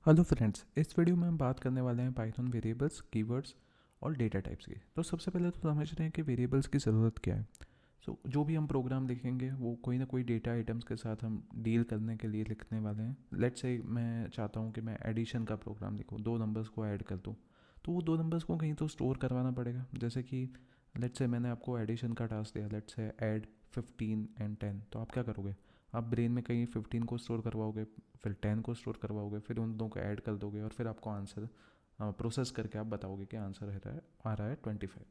Hello friends, इस video में हम बात करने वाले हैं पाइथन वेरिएबल्स, कीवर्ड्स और डेटा टाइप्स की। तो सबसे पहले तो समझ रहे हैं कि वेरिएबल्स की ज़रूरत क्या है। जो भी हम प्रोग्राम लिखेंगे वो कोई ना कोई डेटा आइटम्स के साथ हम डील करने के लिए लिखने वाले हैं। लेट्स से मैं चाहता हूँ कि मैं एडिशन का प्रोग्राम लिखूँ, दो नंबर्स को ऐड कर दूँ। तो वो दो नंबर्स को कहीं तो स्टोर करवाना पड़ेगा। जैसे कि लेट्स से मैंने आपको एडिशन का टास्क दिया, लेट्स से ऐड 15 and 10। तो आप क्या करोगे? आप ब्रेन में कहीं 15 को स्टोर करवाओगे, फिर 10 को स्टोर करवाओगे, फिर उन दोनों को ऐड कर दोगे और फिर आपको आंसर प्रोसेस करके आप बताओगे कि आंसर आ रहा है 25।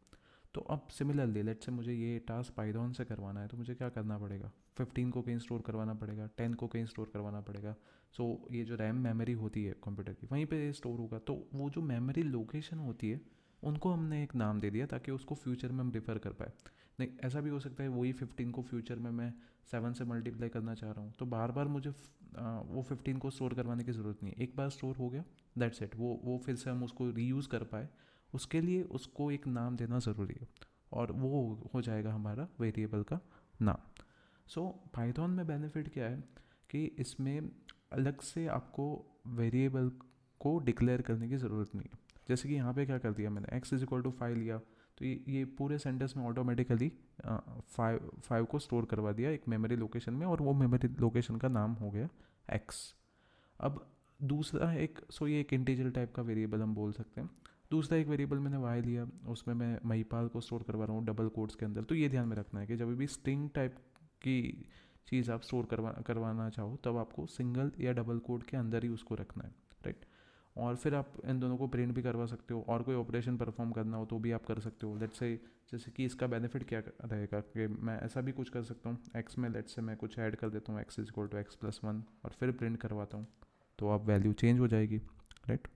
तो अब सिमिलरली लेट से मुझे ये टास्क पाइथन से करवाना है, तो मुझे क्या करना पड़ेगा? 15 को कहीं स्टोर करवाना पड़ेगा, 10 को कहीं स्टोर करवाना पड़ेगा। सो ये जो रैम मेमोरी होती है कंप्यूटर की, वहीं पे स्टोर होगा। तो वो जो मेमोरी लोकेशन होती है उनको हमने एक नाम दे दिया ताकि उसको फ्यूचर में हम रिफ़र कर पाए। नहीं, ऐसा भी हो सकता है वही 15 को फ्यूचर में मैं 7 से मल्टीप्लाई करना चाह रहा हूँ, तो बार बार मुझे वो 15 को स्टोर करवाने की ज़रूरत नहीं है। एक बार स्टोर हो गया, दैट्स इट। वो फिर से हम उसको रीयूज़ कर पाए, उसके लिए उसको एक नाम देना ज़रूरी है और वो हो जाएगा हमारा वेरिएबल का नाम। सो पाइथन में बेनिफिट क्या है कि इसमें अलग से आपको वेरिएबल को डिक्लेयर करने की ज़रूरत नहीं है। जैसे कि यहाँ पे क्या कर दिया मैंने, x=5 लिया, तो ये पूरे सेंटेंस में ऑटोमेटिकली 5 को स्टोर करवा दिया एक मेमोरी लोकेशन में, और वो मेमोरी लोकेशन का नाम हो गया x। अब दूसरा एक, ये एक इंटीजर टाइप का वेरिएबल हम बोल सकते हैं। दूसरा एक वेरिएबल मैंने y लिया, उसमें मैं महिपाल को स्टोर करवा रहा हूँ डबल कोट्स के अंदर। तो ये ध्यान में रखना है कि जब भी स्ट्रिंग टाइप की चीज़ आप स्टोर करवाना चाहो तब आपको सिंगल या डबल कोट के अंदर ही उसको रखना है, राइट। और फिर आप इन दोनों को प्रिंट भी करवा सकते हो, और कोई ऑपरेशन परफॉर्म करना हो तो भी आप कर सकते हो। लेट्स से जैसे कि इसका बेनिफिट क्या रहेगा कि मैं ऐसा भी कुछ कर सकता हूँ, एक्स में लेट्स से मैं कुछ ऐड कर देता हूँ, x=x+1, और फिर प्रिंट करवाता हूँ, तो अब वैल्यू चेंज हो जाएगी, राइट।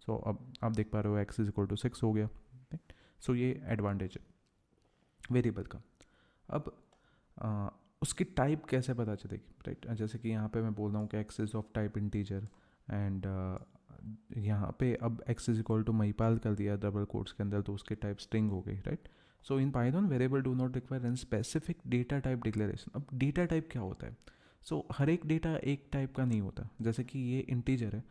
अब आप देख पा रहे हो x=6 हो गया, राइट। ये एडवांटेज है वेरिएबल का। अब आ, उसकी टाइप कैसे पता चलेगी, राइट। जैसे कि यहाँ पे मैं बोल रहा हूँ कि x is of type integer, and यहाँ पे अब x=, महिपाल कर दिया डबल कोट्स के अंदर, तो उसकी टाइप स्ट्रिंग हो गई, right. So in Python variable do not require an specific data type declaration. अब डेटा टाइप क्या होता है? हर एक डेटा एक टाइप का नहीं होता। जैसे कि ये इंटीजर है,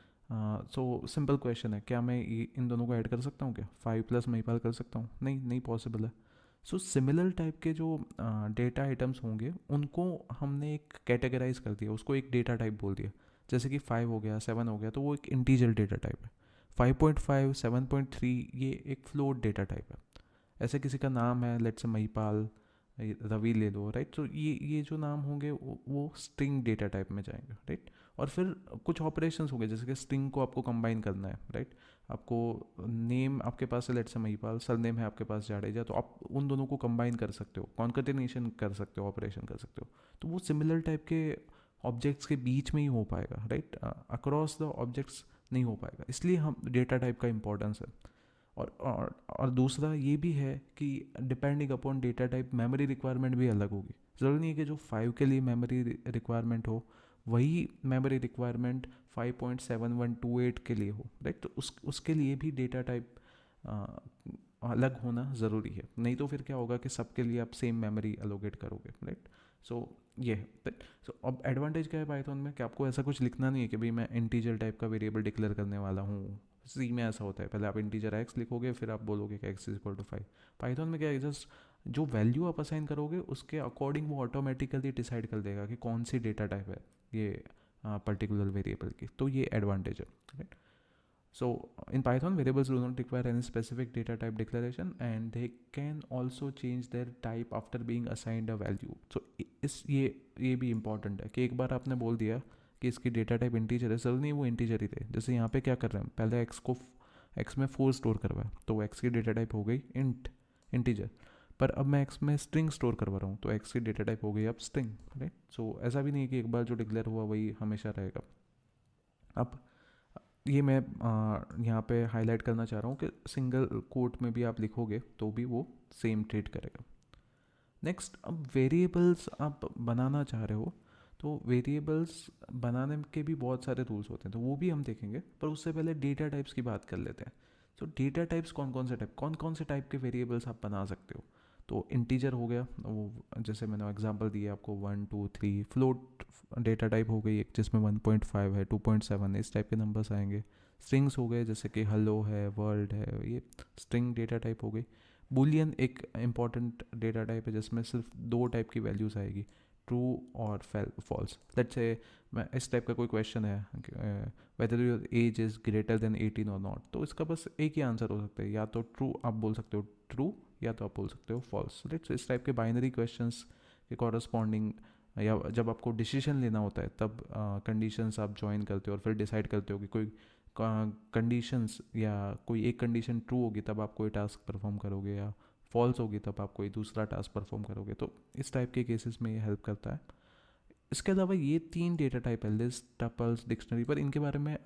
सिंपल क्वेश्चन है, क्या मैं इन दोनों को ऐड कर सकता हूँ? क्या 5 + महिपाल कर सकता हूँ? नहीं, नहीं पॉसिबल है। सिमिलर टाइप के जो डेटा आइटम्स होंगे उनको हमने एक कैटेगराइज कर दिया, उसको एक डेटा टाइप बोल दिया। जैसे कि 5 हो गया, 7 हो गया, तो वो एक इंटीजर डेटा टाइप है। 5.5, 7.3 ये एक फ्लोट डेटा टाइप है। ऐसे किसी का नाम है, लेट्स से महिपाल, रवि ले लो, राइट। ये जो नाम होंगे वो स्ट्रिंग डेटा टाइप में जाएंगे, राइट। और फिर कुछ ऑपरेशंस होंगे, जैसे कि स्ट्रिंग को आपको कंबाइन करना है, राइट। आपको नेम आपके पास है let's say Mahipal, sir name है आपके पास जाडेजा, तो आप उन दोनों को कंबाइन कर सकते हो, कॉन्कर्टिनेशन कर सकते हो, ऑपरेशन कर सकते हो। तो वो सिमिलर टाइप के ऑब्जेक्ट्स के बीच में ही हो पाएगा, राइट। अक्रॉस द ऑब्जेक्ट्स नहीं हो पाएगा, इसलिए हम डेटा टाइप का इंपॉर्टेंस है। और दूसरा ये भी है कि depending upon data type memory requirement भी अलग होगी। ज़रूरी नहीं है कि जो 5 के लिए मेमोरी रिक्वायरमेंट हो वही मेमोरी रिक्वायरमेंट 5.7128 के लिए हो, राइट। तो उसके लिए भी डेटा टाइप अलग होना ज़रूरी है, नहीं तो फिर क्या होगा कि सबके लिए आप सेम मेमोरी एलोकेट करोगे, राइट। सो ये है। अब एडवांटेज क्या है पाइथन में कि आपको ऐसा कुछ लिखना नहीं है कि भाई मैं इंटीजर टाइप का वेरिएबल डिक्लेयर करने वाला हूँ। सी में ऐसा होता है, पहले आप इंटीजर एक्स लिखोगे, फिर आप बोलोगे कि x=5। पाइथन में क्या है, जस्ट जो वैल्यू आप असाइन करोगे उसके अकॉर्डिंग वो ऑटोमेटिकली डिसाइड कर देगा कि कौन सी डेटा टाइप है ये पर्टिकुलर वेरिएबल की। तो ये एडवांटेज है, right. In Python, variables do not require any specific data type declaration, and they can also change their type after being assigned a value. इस ये भी इंपॉर्टेंट है कि एक बार आपने बोल दिया कि इसकी डेटा टाइप इंटीजर है, जरूरी नहीं वो इंटीजर ही थे। जैसे यहाँ पे क्या कर रहे हैं, पहले एक्स में 4 स्टोर करवाया, तो एक्स की डेटा टाइप हो गई इंटीजर। पर अब मैं एक्स में स्ट्रिंग स्टोर करवा रहा हूँ, तो एक्स की डेटा टाइप हो गई अब स्ट्रिंग, राइट। ऐसा भी नहीं कि एक बार जो डिक्लेयर हुआ वही हमेशा रहेगा। अब ये मैं यहाँ पे हाईलाइट करना चाह रहा हूँ कि सिंगल कोट में भी आप लिखोगे तो भी वो सेम ट्रीट करेगा। नेक्स्ट, अब वेरिएबल्स आप बनाना चाह रहे हो, तो वेरिएबल्स बनाने के भी बहुत सारे रूल्स होते हैं, तो वो भी हम देखेंगे। पर उससे पहले डेटा टाइप्स की बात कर लेते हैं। डेटा टाइप्स कौन कौन से टाइप के वेरिएबल्स आप बना सकते हो? तो इंटीजर हो गया वो, जैसे मैंने एग्जांपल दिया आपको 1 2 3। फ्लोट डेटा टाइप हो गई एक, जिसमें 1.5 है, 2.7 है, इस टाइप के नंबर्स आएंगे। स्ट्रिंग्स हो गए जैसे कि हेलो है, वर्ल्ड है, ये स्ट्रिंग डेटा टाइप हो गई। बूलियन एक इंपॉर्टेंट डेटा टाइप है जिसमें सिर्फ दो टाइप की वैल्यूज़ आएगी, ट्रू और फॉल्स। लेट्स से मैं इस टाइप का कोई क्वेश्चन है, whether your age is greater than 18 और नॉट, तो इसका बस एक ही आंसर हो सकता है, या तो ट्रू आप बोल सकते हो ट्रू, या तो आप बोल सकते हो फॉल्स। लेट्स इस टाइप के बाइनरी क्वेश्चंस के कॉरस्पॉन्डिंग, या जब आपको डिसीजन लेना होता है तब कंडीशंस आप ज्वाइन करते हो और फिर डिसाइड करते हो कि कोई कंडीशंस या कोई एक कंडीशन ट्रू होगी तब आप कोई टास्क परफॉर्म करोगे, या फॉल्स होगी तब आप कोई दूसरा टास्क परफॉर्म करोगे। तो इस टाइप के केसेस में ये हेल्प करता है। इसके अलावा ये 3 डेटा टाइप है, लिस्ट, टपल्स, डिक्शनरी, पर इनके बारे में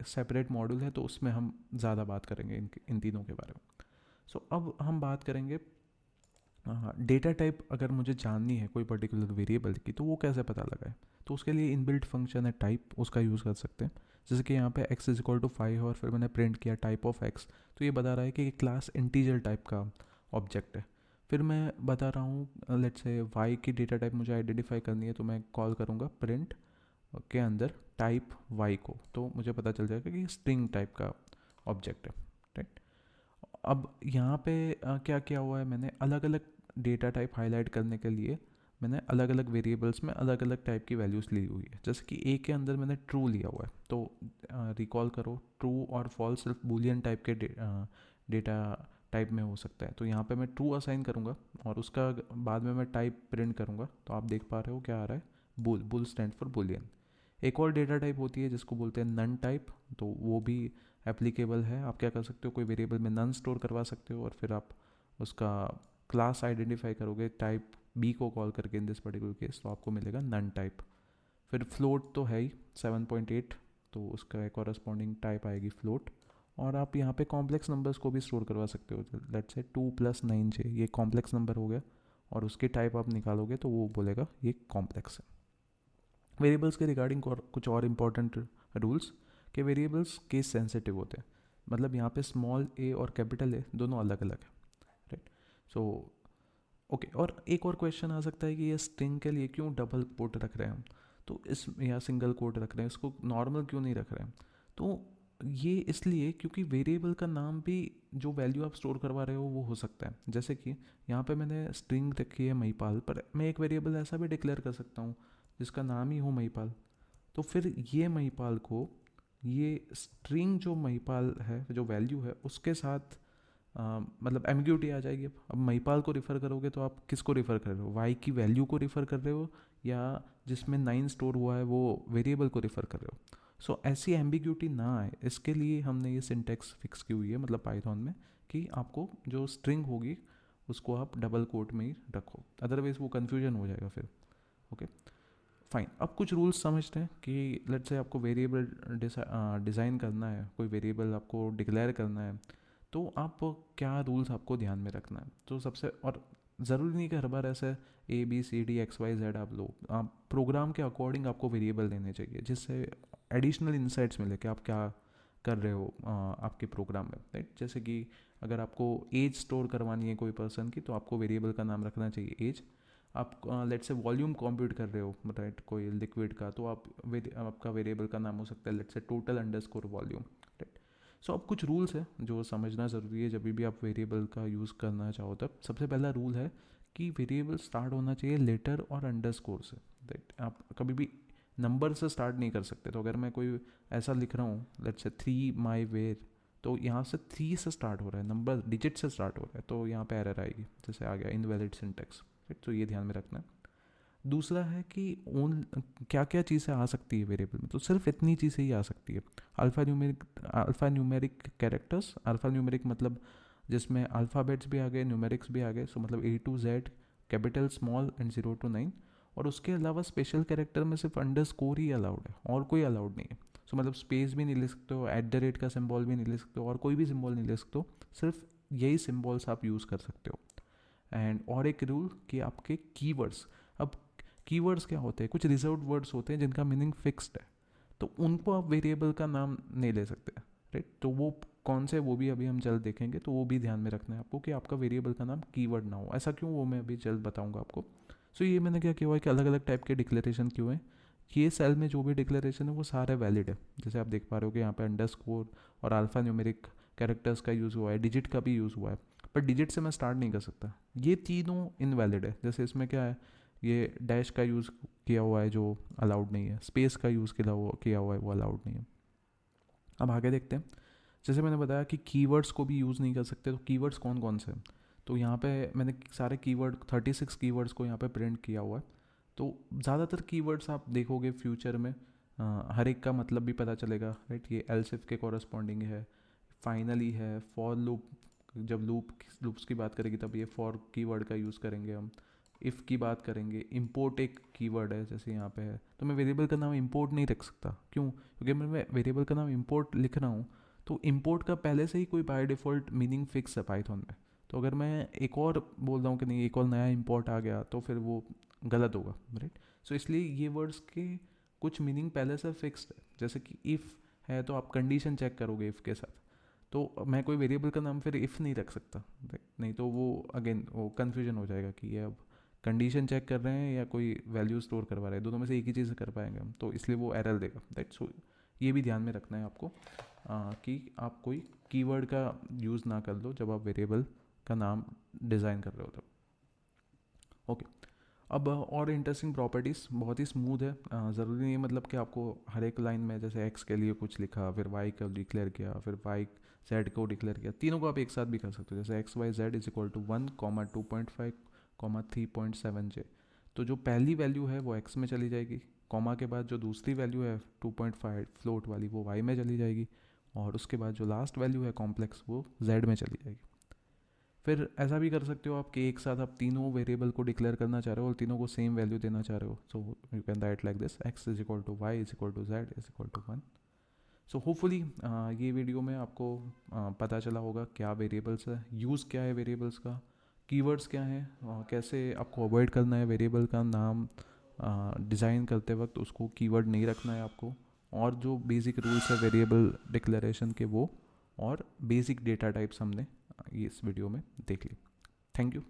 सेपरेट मॉड्यूल है तो उसमें हम ज़्यादा बात करेंगे इन तीनों के बारे में। सो अब हम बात करेंगे डेटा टाइप। अगर मुझे जाननी है कोई पर्टिकुलर वेरिएबल की तो वो कैसे पता लगाए, तो उसके लिए इनबिल्ट फंक्शन है टाइप, उसका यूज़ कर सकते हैं। जैसे कि यहाँ पे x इज इक्वल टू 5 और फिर मैंने प्रिंट किया टाइप ऑफ x, तो ये बता रहा है कि क्लास इंटीजर टाइप का ऑब्जेक्ट है। फिर मैं बता रहा हूँ लेट्स से y की डेटा टाइप मुझे आइडेंटिफाई करनी है, तो मैं कॉल करूँगा प्रिंट के अंदर टाइप y को, तो मुझे पता चल जाएगा कि स्ट्रिंग टाइप का ऑब्जेक्ट है, राइट। अब यहाँ पे क्या किया हुआ है, मैंने अलग अलग डेटा टाइप हाईलाइट करने के लिए मैंने अलग अलग वेरिएबल्स में अलग अलग टाइप की वैल्यूज़ ली हुई है। जैसे कि ए के अंदर मैंने ट्रू लिया हुआ है, तो रिकॉल करो ट्रू और फॉल्स सिर्फ बूलियन टाइप के डेटा टाइप में हो सकता है, तो यहाँ पे मैं ट्रू असाइन करूँगा और उसका बाद में मैं टाइप प्रिंट करूँगा। तो आप देख पा रहे हो क्या आ रहा है, bull, bull stand for Boolean. एक और डेटा टाइप होती है जिसको बोलते हैं नन टाइप, तो वो भी एप्लीकेबल है। आप क्या कर सकते हो, कोई वेरिएबल में नन स्टोर करवा सकते हो और फिर आप उसका क्लास आइडेंटिफाई करोगे टाइप बी को कॉल करके इन दिस पर्टिकुलर केस, तो आपको मिलेगा नन टाइप। फिर फ्लोट तो है ही 7.8, तो उसका एक कॉरस्पॉन्डिंग टाइप आएगी फ्लोट। और आप यहाँ पे कॉम्प्लेक्स नंबर्स को भी स्टोर करवा सकते हो, लेट्स से 2 + 9 ये कॉम्प्लेक्स नंबर हो गया और उसकी टाइप आप निकालोगे तो वो बोलेगा ये कॉम्प्लेक्स है। वेरिएबल्स के रिगार्डिंग कुछ और इम्पॉर्टेंट रूल्स, कि वेरिएबल्स केस सेंसिटिव होते हैं, मतलब यहाँ पे स्मॉल ए और कैपिटल ए दोनों अलग अलग है, राइट। सो ओके, और एक और क्वेश्चन आ सकता है कि ये स्ट्रिंग के लिए क्यों डबल कोट रख रहे हैं हम, तो इस या सिंगल कोट रख रहे हैं, इसको नॉर्मल क्यों नहीं रख रहे हैं। तो ये इसलिए क्योंकि वेरिएबल का नाम भी जो वैल्यू आप स्टोर करवा रहे हो वो हो सकता है। जैसे कि यहाँ पे मैंने स्ट्रिंग रखी है महिपाल, पर मैं एक वेरिएबल ऐसा भी डिक्लेयर कर सकता हूँ जिसका नाम ही हो महिपाल। तो फिर ये महिपाल को, ये स्ट्रिंग जो महिपाल है जो वैल्यू है उसके साथ मतलब एम्बिग्यूटी आ जाएगी। अब महिपाल को रिफ़र करोगे तो आप किसको रिफ़र कर रहे हो, वाई की वैल्यू को रिफ़र कर रहे हो या जिसमें 9 स्टोर हुआ है वो वेरिएबल को रिफ़र कर रहे हो। सो ऐसी एम्बिग्यूटी ना आए इसके लिए हमने ये सिंटेक्स फिक्स की हुई है, मतलब पाइथन में, कि आपको जो स्ट्रिंग होगी उसको आप डबल कोट में ही रखो, अदरवाइज़ वो कन्फ्यूजन हो जाएगा फिर। ओके फाइन, अब कुछ रूल्स समझते हैं कि लेट्स से आपको वेरिएबल डिज़ाइन करना है, कोई वेरिएबल आपको डिक्लेयर करना है, तो आप क्या रूल्स आपको ध्यान में रखना है। तो सबसे, और ज़रूरी नहीं कि हर बार ऐसे ABCD XYZ आप लो, आप प्रोग्राम के अकॉर्डिंग आपको वेरिएबल देने चाहिए जिससे एडिशनल इंसाइट्स मिले कि आप क्या कर रहे हो आपके प्रोग्राम में, राइट। जैसे कि अगर आपको एज स्टोर करवानी है कोई पर्सन की, तो आपको वेरिएबल का नाम रखना चाहिए एज। आप लेट से वॉल्यूम कंप्यूट कर रहे हो, राइट, कोई लिक्विड का, तो आप आपका वेरिएबल का नाम हो सकता है लेट से टोटल अंडरस्कोर वॉल्यूम, राइट। सो अब कुछ रूल्स है जो समझना ज़रूरी है जब भी आप वेरिएबल का यूज़ करना चाहो तब। सबसे पहला रूल है कि वेरिएबल स्टार्ट होना चाहिए लेटर और अंडरस्कोर से, राइट। आप कभी भी नंबर से स्टार्ट नहीं कर सकते। तो अगर मैं कोई ऐसा लिख रहा हूँ लेट्स से 3 माई वेयर, तो यहाँ से 3 से स्टार्ट हो रहा है, नंबर डिजिट से स्टार्ट हो रहा है, तो यहाँ पे एरर आएगी, जैसे आ गया इनवैलिड सिंटेक्स, तो ये ध्यान में रखना है। दूसरा है कि ओन क्या क्या चीज़ें आ सकती है वेरिएबल में, तो सिर्फ इतनी चीज़ें ही आ सकती है। Alpha numeric characters, alpha numeric मतलब जिसमें अल्फ़ाबेट्स भी आ गए, न्यूमेरिक्स भी आ गए, सो मतलब A to Z, capital, small and 0 to 9। और उसके अलावा स्पेशल कैरेक्टर में सिर्फ अंडरस्कोर ही अलाउड है और कोई अलाउड नहीं है। सो मतलब स्पेस भी नहीं ले सकते हो, @ का सिंबल भी नहीं ले सकते हो और कोई भी सिंबल नहीं ले सकते हो, सिर्फ यही सिंबल्स आप यूज़ कर सकते हो। एंड और एक रूल कि आपके कीवर्ड्स, अब कीवर्ड्स क्या होते हैं, कुछ रिजर्व्ड वर्ड्स होते हैं जिनका मीनिंग फिक्स्ड है, तो उनको आप वेरिएबल का नाम नहीं ले सकते, राइट। तो वो कौन से वो भी अभी हम जल्द देखेंगे, तो वो भी ध्यान में रखना है आपको कि आपका वेरिएबल का नाम कीवर्ड ना हो। ऐसा क्यों, वो मैं अभी जल्द बताऊंगा आपको। सो ये मैंने क्या किया हुआ है कि अलग अलग टाइप के डिक्लेरेशन क्यों हैं। ये सेल में जो भी डिक्लेरेशन है वो सारे वैलिड है। जैसे आप देख पा रहे हो कि यहाँ पे अंडरस्कोर और अल्फा न्यूमेरिक कैरेक्टर्स का यूज़ हुआ है, डिजिट का भी यूज़ हुआ है, पर डिजिट से मैं स्टार्ट नहीं कर सकता। ये तीनों इनवैलिड है। जैसे इसमें क्या है, ये डैश का यूज़ किया हुआ है जो अलाउड नहीं है, स्पेस का यूज़ किया हुआ है वो अलाउड नहीं है। अब आगे देखते हैं। जैसे मैंने बताया कि कीवर्ड्स को भी यूज़ नहीं कर सकते, तो कीवर्ड्स कौन कौन से हैं। तो यहाँ पे मैंने सारे कीवर्ड 36 कीवर्ड्स को यहाँ पे प्रिंट किया हुआ है। तो ज़्यादातर कीवर्ड्स आप देखोगे फ्यूचर में हर एक का मतलब भी पता चलेगा, राइट। ये एल्स इफ के कॉरस्पॉन्डिंग है, फाइनली है, फॉर लूप, जब लूप्स की बात करेगी तब ये फॉर कीवर्ड का यूज़ करेंगे हम। इफ़ की बात करेंगे, इंपोर्ट एक कीवर्ड है जैसे यहाँ पे है, तो मैं वेरिएबल का नाम इंपोर्ट नहीं रख सकता। क्यों? क्योंकि मैं वेरिएबल का नाम इंपोर्ट लिख रहा हूँ, तो इंपोर्ट का पहले से ही कोई बाय डिफ़ॉल्ट मीनिंग फिक्स है पाइथन में। तो अगर मैं एक और बोल रहा हूँ कि नहीं एक और नया इंपोर्ट आ गया, तो फिर वो गलत होगा, राइट। सो इसलिए ये वर्ड्स के कुछ मीनिंग पहले से फिक्स्ड है। जैसे कि इफ़ है तो आप कंडीशन चेक करोगे इफ़ के साथ, तो मैं कोई वेरिएबल का नाम फिर इफ़ नहीं रख सकता, नहीं तो वो अगेन वो कन्फ्यूजन हो जाएगा कि ये अब कंडीशन चेक कर रहे हैं या कोई वैल्यू स्टोर करवा रहे हैं, दोनों में से एक ही चीज़ कर पाएंगे हम, तो इसलिए वो एरर देगा, राइट। सो ये भी ध्यान में रखना है आपको कि आप कोई कीवर्ड का यूज़ ना कर लो जब आप वेरिएबल का नाम डिज़ाइन कर रहे हो तब। ओके, अब और इंटरेस्टिंग प्रॉपर्टीज़, बहुत ही स्मूथ है। ज़रूरी नहीं है मतलब कि आपको हर एक लाइन में जैसे एक्स के लिए कुछ लिखा, फिर वाई का डिक्लेयर किया, फिर वाई जेड को डिक्लेयर किया, तीनों को आप एक साथ भी कर सकते हो। जैसे X Y Z is equal to 1,2.5,3.7j। तो जो पहली वैल्यू है वो एक्स में चली जाएगी, कॉमा के बाद जो दूसरी वैल्यू है 2.5 फ्लोट वाली वो वाई में चली जाएगी, और उसके बाद जो लास्ट वैल्यू है कॉम्प्लेक्स वो जेड में चली जाएगी। फिर ऐसा भी कर सकते हो आप कि एक साथ आप तीनों वेरिएबल को डिक्लेयर करना चाह रहे हो और तीनों को सेम वैल्यू देना चाह रहे हो। So you can write like this, X is equal to Y is equal to Z is equal to 1। So hopefully ये वीडियो में आपको पता चला होगा क्या वेरिएबल्स है, यूज़ क्या है वेरिएबल्स का, कीवर्ड्स क्या हैं, कैसे आपको अवॉइड करना है वेरिएबल का नाम डिज़ाइन करते वक्त उसको कीवर्ड नहीं रखना है आपको, और जो बेसिक रूल्स है वेरिएबल डिक्लेरेशन के वो, और बेसिक डेटा टाइप्स हमने इस वीडियो में देख ली। Thank you.